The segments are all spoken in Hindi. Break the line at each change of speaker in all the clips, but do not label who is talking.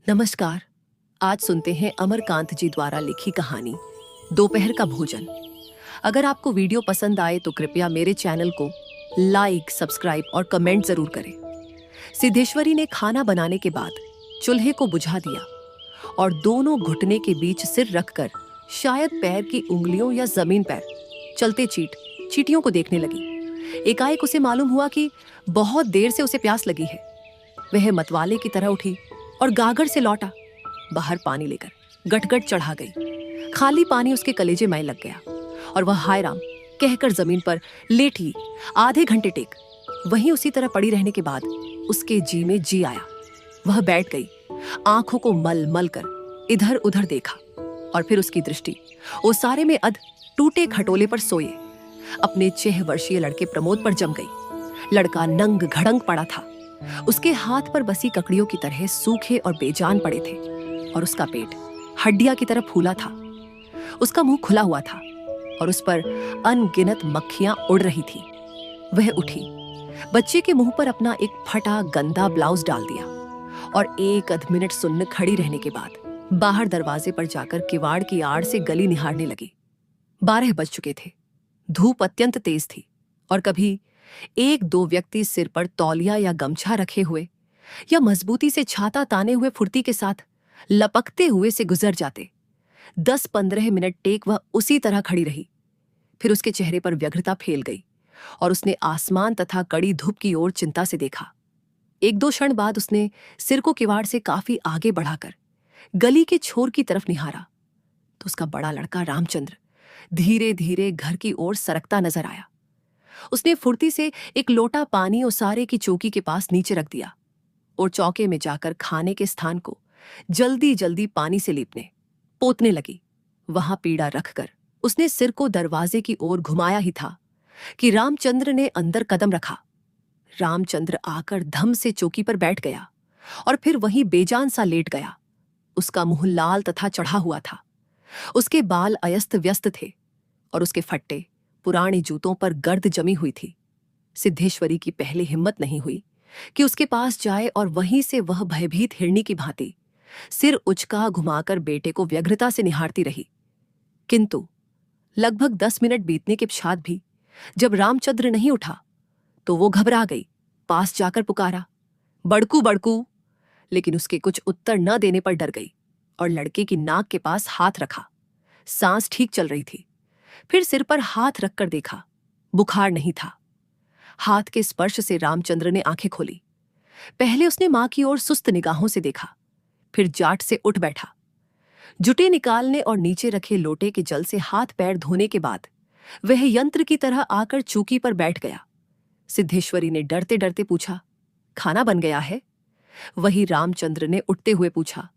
नमस्कार। आज सुनते हैं अमरकांत जी द्वारा लिखी कहानी दोपहर का भोजन। अगर आपको वीडियो पसंद आए तो कृपया मेरे चैनल को लाइक, सब्सक्राइब और कमेंट जरूर करें। सिद्धेश्वरी ने खाना बनाने के बाद चूल्हे को बुझा दिया और दोनों घुटने के बीच सिर रखकर शायद पैर की उंगलियों या जमीन पर चलते चींटियों को देखने लगी। एकाएक उसे मालूम हुआ कि बहुत देर से उसे प्यास लगी है। वह मतवाले की तरह उठी और गागर से लौटा। बाहर पानी लेकर गटगट चढ़ा गई। खाली पानी उसके कलेजे में लग गया और वह हाय राम कहकर जमीन पर लेटी आधे घंटे टेक वहीं उसी तरह पड़ी रहने के बाद उसके जी में जी आया। वह बैठ गई, आंखों को मल मल कर इधर उधर देखा और फिर उसकी दृष्टि ओसारे में अध टूटे खटोले पर सोए अपने 6 वर्षीय लड़के प्रमोद पर जम गई। लड़का नंग घड़ंग पड़ा था। उसके हाथ पर बसी ककड़ियों की तरह सूखे और बेजान पड़े थे और उसका पेट हड्डियां की तरह फूला था। उसका मुंह खुला हुआ था और उस पर अनगिनत मक्खियां उड़ रही थी। वह उठी, बच्चे के मुंह पर अपना एक फटा गंदा ब्लाउज डाल दिया और 1 मिनट सुन्न खड़ी रहने के बाद बाहर दरवाजे पर जाकर किवाड़ की आड़ से गली निहारने लगी। 12 बज चुके थे। धूप अत्यंत तेज थी और कभी 1-2 व्यक्ति सिर पर तौलिया या गमछा रखे हुए या मजबूती से छाता ताने हुए फुर्ती के साथ लपकते हुए से गुजर जाते। 10-15 मिनट टेक वह उसी तरह खड़ी रही। फिर उसके चेहरे पर व्यग्रता फैल गई और उसने आसमान तथा कड़ी धूप की ओर चिंता से देखा। 1-2 क्षण बाद उसने सिर को किवाड़ से काफी आगे बढ़ाकर गली के छोर की तरफ निहारा तो उसका बड़ा लड़का रामचंद्र धीरे धीरे घर की ओर सरकता नजर आया। उसने फुर्ती से एक लोटा पानी ओसारे की चौकी के पास नीचे रख दिया और चौके में जाकर खाने के स्थान को जल्दी जल्दी पानी से लीपने पोतने लगी। वहां पीड़ा रखकर उसने सिर को दरवाजे की ओर घुमाया ही था कि रामचंद्र ने अंदर कदम रखा। रामचंद्र आकर धम से चौकी पर बैठ गया और फिर वहीं बेजान सा लेट गया। उसका मुंह लाल तथा चढ़ा हुआ था। उसके बाल अयस्त व्यस्त थे और उसके फट्टे पुराने जूतों पर गर्द जमी हुई थी। सिद्धेश्वरी की पहले हिम्मत नहीं हुई कि उसके पास जाए और वहीं से वह भयभीत हिरनी की भांति सिर उचका घुमाकर बेटे को व्यग्रता से निहारती रही। किंतु लगभग 10 मिनट बीतने के पश्चात भी जब रामचंद्र नहीं उठा तो वो घबरा गई। पास जाकर पुकारा, बड़कू बड़कू, लेकिन उसके कुछ उत्तर न देने पर डर गई और लड़के की नाक के पास हाथ रखा। सांस ठीक चल रही थी। फिर सिर पर हाथ रखकर देखा, बुखार नहीं था। हाथ के स्पर्श से रामचंद्र ने आंखें खोली। पहले उसने मां की ओर सुस्त निगाहों से देखा, फिर जाट से उठ बैठा। जुटे निकालने और नीचे रखे लोटे के जल से हाथ पैर धोने के बाद वह यंत्र की तरह आकर चौकी पर बैठ गया। सिद्धेश्वरी ने डरते डरते पूछा, खाना बन गया है? वही रामचंद्र ने उठते हुए पूछा,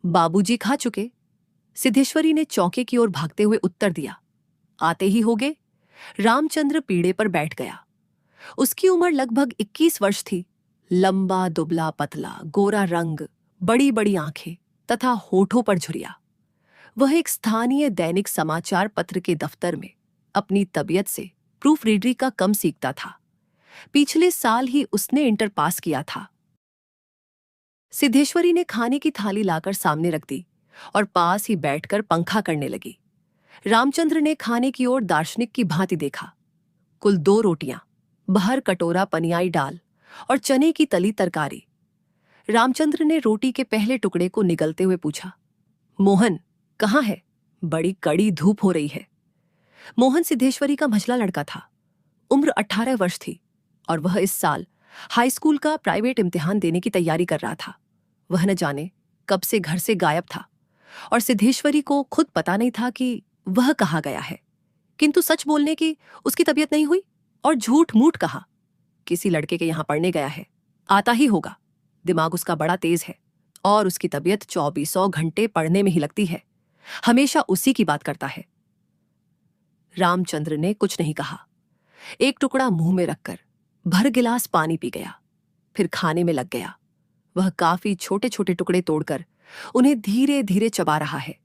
बाबूजी खा चुके? सिद्धेश्वरी ने चौके की ओर भागते हुए उत्तर दिया, आते ही होगे। रामचंद्र पीढ़े पर बैठ गया। उसकी उम्र लगभग 21 वर्ष थी। लंबा दुबला पतला गोरा रंग, बड़ी बड़ी आंखें तथा होठों पर झुर्रियां। वह एक स्थानीय दैनिक समाचार पत्र के दफ्तर में अपनी तबीयत से प्रूफ रीडरी का कम सीखता था। पिछले साल ही उसने इंटर पास किया था। सिद्धेश्वरी ने खाने की थाली लाकर सामने रख दी और पास ही बैठकर पंखा करने लगी। रामचंद्र ने खाने की ओर दार्शनिक की भांति देखा। कुल 2 रोटियां, बाहर कटोरा पनियाई डाल और चने की तली तरकारी। रामचंद्र ने रोटी के पहले टुकड़े को निगलते हुए पूछा, मोहन कहाँ है? बड़ी कड़ी धूप हो रही है। मोहन सिद्धेश्वरी का मझला लड़का था। उम्र 18 वर्ष थी और वह इस साल हाई स्कूल का प्राइवेट इम्तिहान देने की तैयारी कर रहा था। वह न जाने कब से घर से गायब था और सिद्धेश्वरी को खुद पता नहीं था कि वह कहाँ गया है। किंतु सच बोलने की उसकी तबीयत नहीं हुई और झूठ मूठ कहा, किसी लड़के के यहां पढ़ने गया है, आता ही होगा। दिमाग उसका बड़ा तेज है और उसकी तबीयत 2400 घंटे पढ़ने में ही लगती है। हमेशा उसी की बात करता है। रामचंद्र ने कुछ नहीं कहा। एक टुकड़ा मुंह में रखकर भर गिलास पानी पी गया, फिर खाने में लग गया। वह काफी छोटे छोटे टुकड़े तोड़कर उन्हें धीरे धीरे चबा रहा है।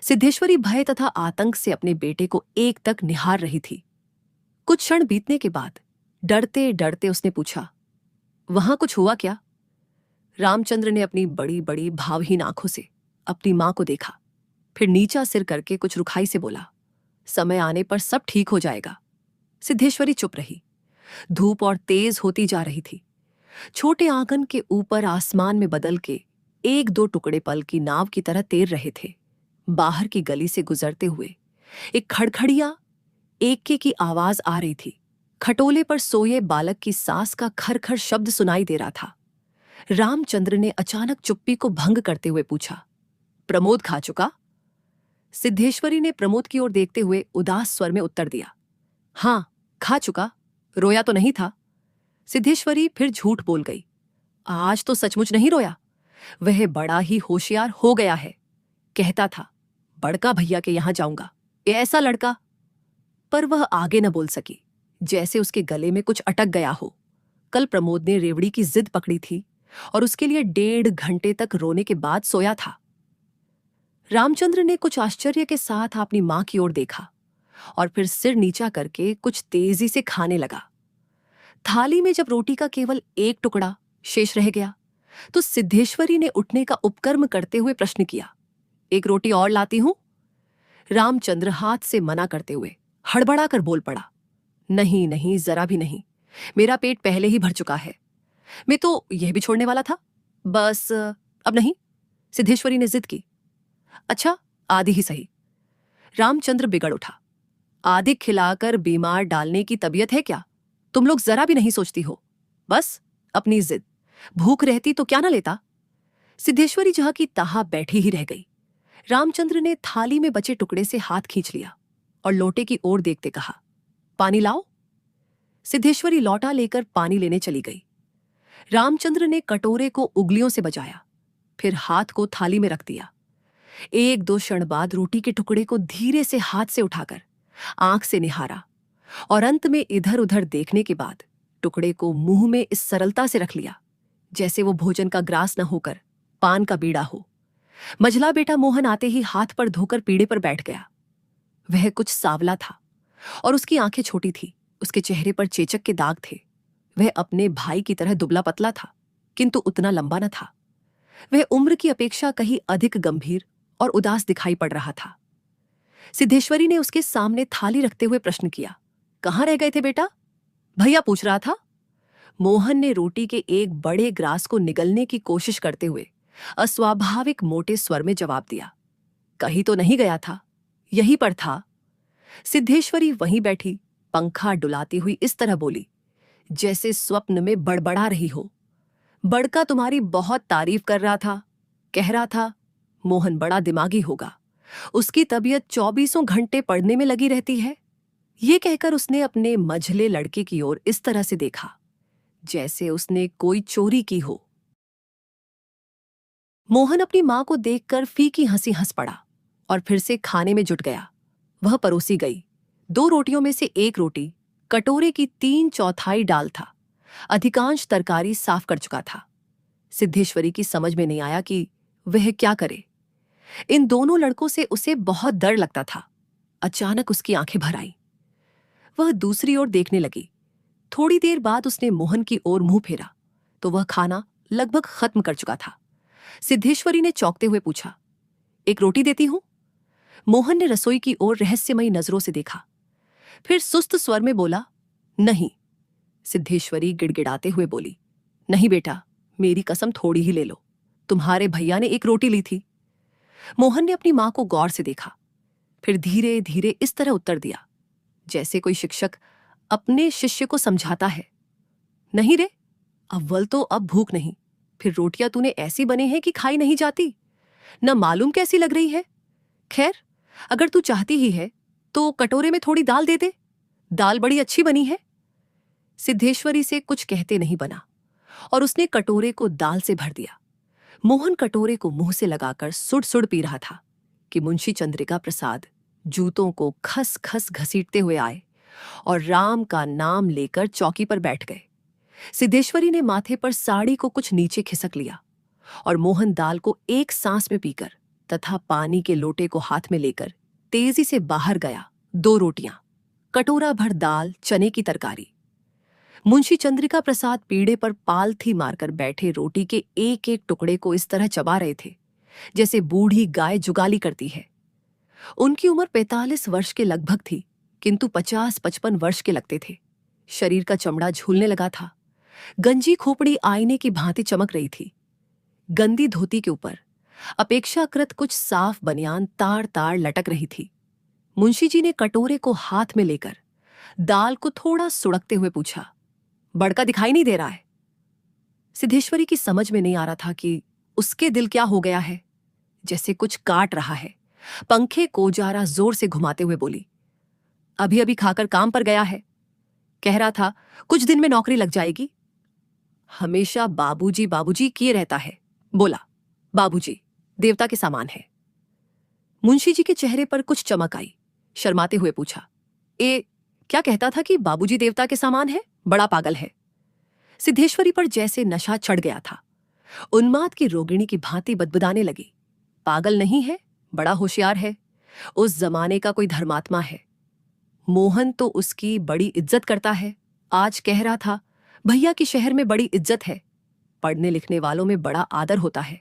सिद्धेश्वरी भय तथा आतंक से अपने बेटे को एक तक निहार रही थी। कुछ क्षण बीतने के बाद डरते डरते उसने पूछा, वहां कुछ हुआ क्या? रामचंद्र ने अपनी बड़ी बड़ी भावहीन आंखों से अपनी मां को देखा, फिर नीचा सिर करके कुछ रुखाई से बोला, समय आने पर सब ठीक हो जाएगा। सिद्धेश्वरी चुप रही। धूप और तेज होती जा रही थी। छोटे आंगन के ऊपर आसमान में बदल के एक दो टुकड़े पल की नाव की तरह तैर रहे थे। बाहर की गली से गुजरते हुए एक खड़खड़िया एके की आवाज आ रही थी। खटोले पर सोए बालक की सांस का खरखर शब्द सुनाई दे रहा था। रामचंद्र ने अचानक चुप्पी को भंग करते हुए पूछा, प्रमोद खा चुका? सिद्धेश्वरी ने प्रमोद की ओर देखते हुए उदास स्वर में उत्तर दिया, हां, खा चुका। रोया तो नहीं था। सिद्धेश्वरी फिर झूठ बोल गई, आज तो सचमुच नहीं रोया। वह बड़ा ही होशियार हो गया है। कहता था बड़का भैया के यहां जाऊंगा, ऐसा लड़का। पर वह आगे न बोल सकी, जैसे उसके गले में कुछ अटक गया हो। कल प्रमोद ने रेवड़ी की जिद पकड़ी थी और उसके लिए 1.5 घंटे तक रोने के बाद सोया था। रामचंद्र ने कुछ आश्चर्य के साथ अपनी मां की ओर देखा और फिर सिर नीचा करके कुछ तेजी से खाने लगा। थाली में जब रोटी का केवल एक टुकड़ा शेष रह गया तो सिद्धेश्वरी ने उठने का उपक्रम करते हुए प्रश्न किया, एक रोटी और लाती हूं? रामचंद्र हाथ से मना करते हुए हड़बड़ा कर बोल पड़ा, नहीं नहीं, जरा भी नहीं। मेरा पेट पहले ही भर चुका है। मैं तो यह भी छोड़ने वाला था। बस अब नहीं। सिद्धेश्वरी ने जिद की। अच्छा, आधी ही सही। रामचंद्र बिगड़ उठा। आधी खिलाकर बीमार डालने की तबीयत है क्या? तुम लोग जरा भी नहीं सोचती हो। बस अपनी जिद। भूख रहती तो क्या ना लेता। सिद्धेश्वरी जहां की तहां बैठी ही रह गई। रामचंद्र ने थाली में बचे टुकड़े से हाथ खींच लिया और लोटे की ओर देखते कहा, पानी लाओ। सिद्धेश्वरी लौटा लेकर पानी लेने चली गई। रामचंद्र ने कटोरे को उंगलियों से बजाया, फिर हाथ को थाली में रख दिया। 1-2 क्षण बाद रोटी के टुकड़े को धीरे से हाथ से उठाकर आंख से निहारा और अंत में इधर उधर देखने के बाद टुकड़े को मुंह में इस सरलता से रख लिया जैसे वो भोजन का ग्रास न होकर पान का बीड़ा हो। मझला बेटा मोहन आते ही हाथ पर धोकर पीढ़े पर बैठ गया। वह कुछ सांवला था और उसकी आंखें छोटी थी। उसके चेहरे पर चेचक के दाग थे। वह अपने भाई की तरह दुबला पतला था, किंतु उतना लंबा न था। वह उम्र की अपेक्षा कहीं अधिक गंभीर और उदास दिखाई पड़ रहा था। सिद्धेश्वरी ने उसके सामने थाली रखते हुए प्रश्न किया, कहाँ रह गए थे बेटा? भैया पूछ रहा था। मोहन ने रोटी के एक बड़े ग्रास को निगलने की कोशिश करते हुए अस्वाभाविक मोटे स्वर में जवाब दिया, कहीं तो नहीं गया था, यहीं पर था। सिद्धेश्वरी वहीं बैठी पंखा डुलाती हुई इस तरह बोली जैसे स्वप्न में बड़बड़ा रही हो, बड़का तुम्हारी बहुत तारीफ कर रहा था। कह रहा था मोहन बड़ा दिमागी होगा, उसकी तबीयत 24 घंटे पढ़ने में लगी रहती है। ये कहकर उसने अपने मझले लड़के की ओर इस तरह से देखा जैसे उसने कोई चोरी की हो। मोहन अपनी मां को देखकर फीकी हंसी हंस पड़ा और फिर से खाने में जुट गया। वह परोसी गई। 2 रोटियों में से एक रोटी कटोरे की 3/4 डाल था। अधिकांश तरकारी साफ कर चुका था। सिद्धेश्वरी की समझ में नहीं आया कि वह क्या करे। इन दोनों लड़कों से उसे बहुत डर लगता था। अचानक उसकी आंखें भर आईं। वह दूसरी ओर देखने लगी। थोड़ी देर बाद उसने मोहन की ओर मुंह फेरा तो वह खाना लगभग खत्म कर चुका था। सिद्धेश्वरी ने चौंकते हुए पूछा, एक रोटी देती हूं? मोहन ने रसोई की ओर रहस्यमयी नजरों से देखा, फिर सुस्त स्वर में बोला, नहीं। सिद्धेश्वरी गिड़गिड़ाते हुए बोली, नहीं बेटा, मेरी कसम थोड़ी ही ले लो। तुम्हारे भैया ने एक रोटी ली थी। मोहन ने अपनी मां को गौर से देखा, फिर धीरे धीरे इस तरह उत्तर दिया जैसे कोई शिक्षक अपने शिष्य को समझाता है, नहीं रे, अव्वल तो अब भूख नहीं, फिर रोटियां तूने ऐसी बनी हैं कि खाई नहीं जाती, न मालूम कैसी लग रही है। खैर, अगर तू चाहती ही है तो कटोरे में थोड़ी दाल दे दे, दाल बड़ी अच्छी बनी है। सिद्धेश्वरी से कुछ कहते नहीं बना और उसने कटोरे को दाल से भर दिया। मोहन कटोरे को मुंह से लगाकर सुड़ सुड़ पी रहा था कि मुंशी चंद्रिका प्रसाद जूतों को खस खस घसीटते हुए आए और राम का नाम लेकर चौकी पर बैठ गए। सिद्धेश्वरी ने माथे पर साड़ी को कुछ नीचे खिसक लिया और मोहन दाल को एक सांस में पीकर तथा पानी के लोटे को हाथ में लेकर तेजी से बाहर गया। 2 रोटियां, कटोरा भर दाल, चने की तरकारी। मुंशी चंद्रिका प्रसाद पीढ़े पर पालथी मारकर बैठे रोटी के एक एक टुकड़े को इस तरह चबा रहे थे जैसे बूढ़ी गाय जुगाली करती है। उनकी उम्र 45 वर्ष के लगभग थी, किंतु 50-55 वर्ष के लगते थे। शरीर का चमड़ा झूलने लगा था। गंजी खोपड़ी आईने की भांति चमक रही थी। गंदी धोती के ऊपर अपेक्षाकृत कुछ साफ बनियान तार तार लटक रही थी। मुंशी जी ने कटोरे को हाथ में लेकर दाल को थोड़ा सुड़कते हुए पूछा, बड़का दिखाई नहीं दे रहा है? सिद्धेश्वरी की समझ में नहीं आ रहा था कि उसके दिल क्या हो गया है, जैसे कुछ काट रहा है। पंखे को जारा जोर से घुमाते हुए बोली, अभी अभी खाकर काम पर गया है। कह रहा था कुछ दिन में नौकरी लग जाएगी। हमेशा बाबूजी बाबूजी किए रहता है। बोला, बाबूजी देवता के समान है। मुंशी जी के चेहरे पर कुछ चमक आई। शर्माते हुए पूछा, क्या कहता था कि बाबूजी देवता के समान है? बड़ा पागल है। सिद्धेश्वरी पर जैसे नशा चढ़ गया था। उन्माद की रोगिणी की भांति बदबदाने लगी। पागल नहीं है, बड़ा होशियार है। उस जमाने का कोई धर्मात्मा है। मोहन तो उसकी बड़ी इज्जत करता है। आज कह रहा था भैया की शहर में बड़ी इज्जत है, पढ़ने लिखने वालों में बड़ा आदर होता है,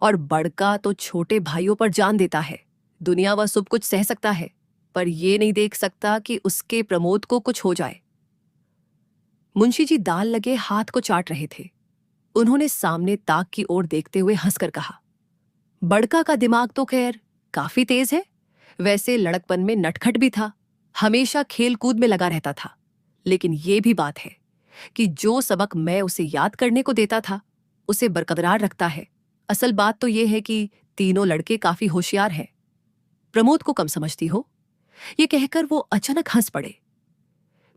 और बड़का तो छोटे भाइयों पर जान देता है। दुनिया वह सब कुछ सह सकता है, पर ये नहीं देख सकता कि उसके प्रमोद को कुछ हो जाए। मुंशी जी दाल लगे हाथ को चाट रहे थे। उन्होंने सामने ताक की ओर देखते हुए हंसकर कहा, बड़का का दिमाग तो खैर काफी तेज है। वैसे लड़कपन में नटखट भी था, हमेशा खेल कूद में लगा रहता था। लेकिन ये भी बात है कि जो सबक मैं उसे याद करने को देता था उसे बरकरार रखता है। असल बात तो ये है कि तीनों लड़के काफी होशियार हैं। प्रमोद को कम समझती हो? ये कहकर वो अचानक हंस पड़े।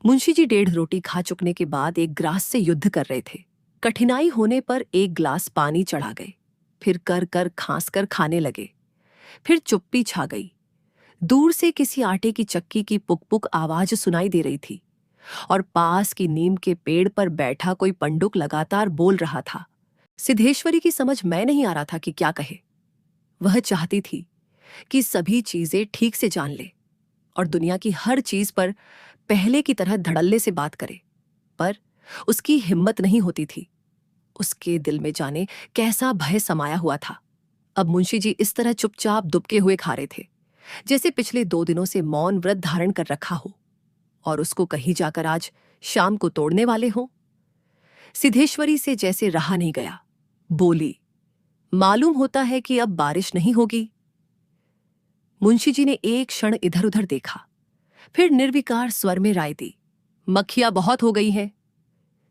मुंशी जी 1.5 रोटी खा चुकने के बाद एक ग्लास से युद्ध कर रहे थे। कठिनाई होने पर एक ग्लास पानी चढ़ा गए, फिर कर कर खांस कर खाने लगे। फिर चुप्पी छा गई। दूर से किसी आटे की चक्की की पुक-पुक आवाज सुनाई दे रही थी, और पास की नीम के पेड़ पर बैठा कोई पंडुक लगातार बोल रहा था। सिद्धेश्वरी की समझ में नहीं आ रहा था कि क्या कहे। वह चाहती थी कि सभी चीजें ठीक से जान ले और दुनिया की हर चीज पर पहले की तरह धड़ल्ले से बात करे, पर उसकी हिम्मत नहीं होती थी। उसके दिल में जाने कैसा भय समाया हुआ था। अब मुंशी जी इस तरह चुपचाप दुबके हुए खा रहे थे जैसे पिछले 2 दिनों से मौन व्रत धारण कर रखा हो, और उसको कहीं जाकर आज शाम को तोड़ने वाले हो। सिद्धेश्वरी से जैसे रहा नहीं गया। बोली, मालूम होता है कि अब बारिश नहीं होगी। मुंशी जी ने एक क्षण इधर उधर देखा, फिर निर्विकार स्वर में राय दी, मक्खियां बहुत हो गई हैं।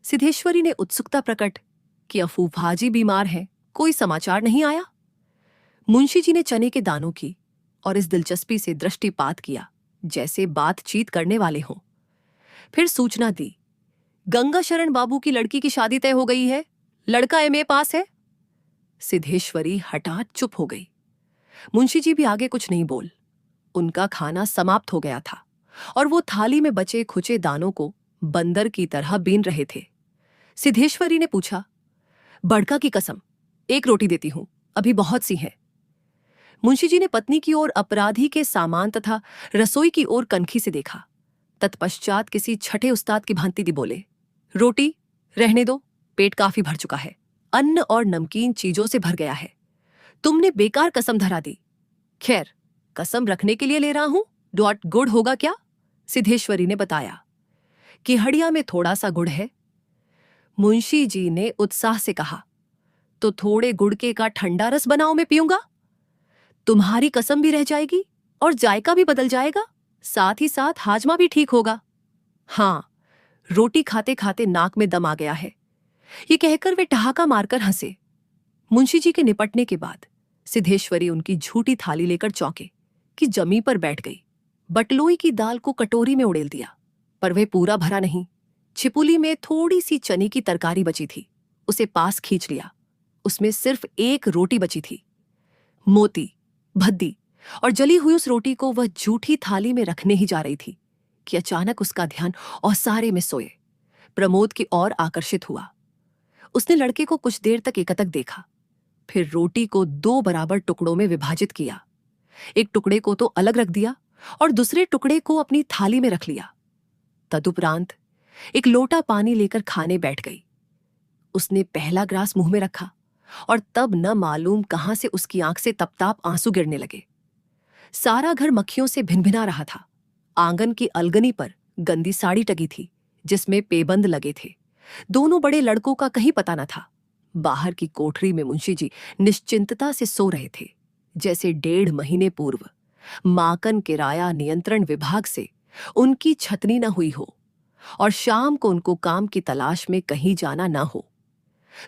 सिद्धेश्वरी ने उत्सुकता प्रकट कि अफूफाजी बीमार हैं, कोई समाचार नहीं आया। मुंशी जी ने चने के दानों की और इस दिलचस्पी से दृष्टिपात किया जैसे बातचीत करने वाले हों। फिर सूचना दी, गंगा शरण बाबू की लड़की की शादी तय हो गई है, लड़का एमए पास है। सिद्धेश्वरी हठात चुप हो गई। मुंशी जी भी आगे कुछ नहीं बोल। उनका खाना समाप्त हो गया था और वो थाली में बचे खुचे दानों को बंदर की तरह बीन रहे थे। सिद्धेश्वरी ने पूछा, बड़का की कसम, 1 रोटी देती हूं, अभी बहुत सी है। मुंशी जी ने पत्नी की ओर अपराधी के सामान तथा रसोई की ओर कनखी से देखा। तत्पश्चात किसी छठे उस्ताद की भांति दी बोले, रोटी रहने दो, पेट काफी भर चुका है, अन्न और नमकीन चीजों से भर गया है। तुमने बेकार कसम धरा दी। खैर, कसम रखने के लिए ले रहा हूं, डॉट गुड़ होगा क्या? सिद्धेश्वरी ने बताया कि हड़िया में थोड़ा सा गुड़ है। मुंशी जी ने उत्साह से कहा, तो थोड़े गुड़ के का ठंडा रस बनाओ, मैं पीऊंगा। तुम्हारी कसम भी रह जाएगी और जायका भी बदल जाएगा, साथ ही साथ हाजमा भी ठीक होगा। हाँ, रोटी खाते खाते नाक में दम आ गया है। ये कहकर वे ठहाका मारकर हंसे। मुंशी जी के निपटने के बाद सिद्धेश्वरी उनकी झूठी थाली लेकर चौंके कि जमी पर बैठ गई। बटलोई की दाल को कटोरी में उड़ेल दिया, पर वह पूरा भरा नहीं। छिपुली में थोड़ी सी चने की तरकारी बची थी, उसे पास खींच लिया। उसमें सिर्फ 1 रोटी बची थी। मोती, भद्दी और जली हुई उस रोटी को वह झूठी थाली में रखने ही जा रही थी कि अचानक उसका ध्यान औसारे में सोए प्रमोद की ओर आकर्षित हुआ। उसने लड़के को कुछ देर तक एकटक देखा, फिर रोटी को 2 बराबर टुकड़ों में विभाजित किया। एक टुकड़े को तो अलग रख दिया और दूसरे टुकड़े को अपनी थाली में रख लिया। तदुपरांत एक लोटा पानी लेकर खाने बैठ गई। उसने पहला ग्रास मुंह में रखा और तब न मालूम कहां से उसकी आंख से तपताप आंसू गिरने लगे। सारा घर मक्खियों से भिनभिना रहा था। आंगन की अलगनी पर गंदी साड़ी टंगी थी जिसमें पेबंद लगे थे। दोनों बड़े लड़कों का कहीं पता न था। बाहर की कोठरी में मुंशी जी निश्चिंतता से सो रहे थे, जैसे 1.5 महीने पूर्व माकन किराया नियंत्रण विभाग से उनकी छतनी न हुई हो और शाम को उनको काम की तलाश में कहीं जाना न हो।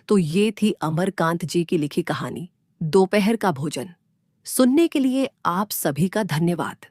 तो ये थी अमरकांत जी की लिखी कहानी दोपहर का भोजन। सुनने के लिए आप सभी का धन्यवाद।